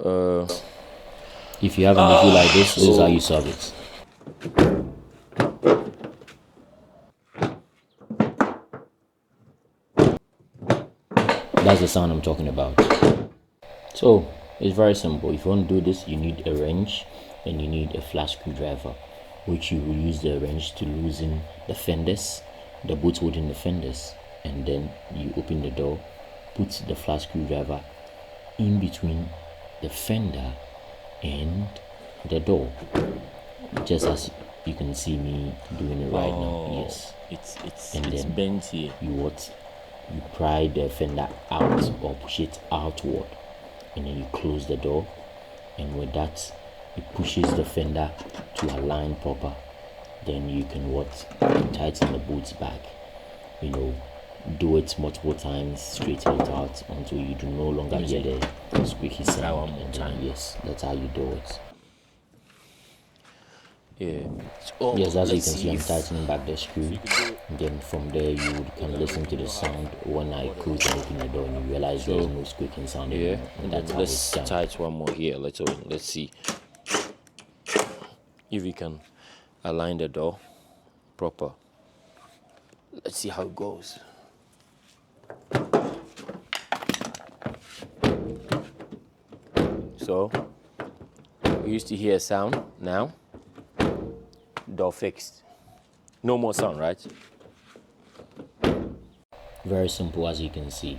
If you have an issue like this is how you solve it. That's the sound I'm talking about. So it's very simple. If you want to do this, you need a wrench and you need a flat screwdriver, which you will use the wrench to loosen the fenders, the bolts holding the fenders, and then you open the door, put the flat screwdriver in between the fender and the door, just as you can see me doing it right now. Yes, it's bent here. You pry the fender out or push it outward, and then you close the door, and with that it pushes the fender to align proper. Then you can tighten the bolts back, do it multiple times, straighten it out until you do no longer hear the squeaky sound. One more time. Yes, that's how you do it. Yeah. Yes, as you can see, I'm tightening back the screw. And then from there, you can listen to the sound when I close and open the door, and you realize there's no squeaking sound anymore. And that's how Let's it's done. tight one more here. Let's see if we can align the door proper. Let's see how it goes. So we used to hear a sound. Now door fixed. No more sound, right? Very simple, as you can see.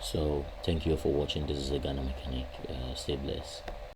So thank you for watching. This is the Ghana Mechanic. Stay blessed.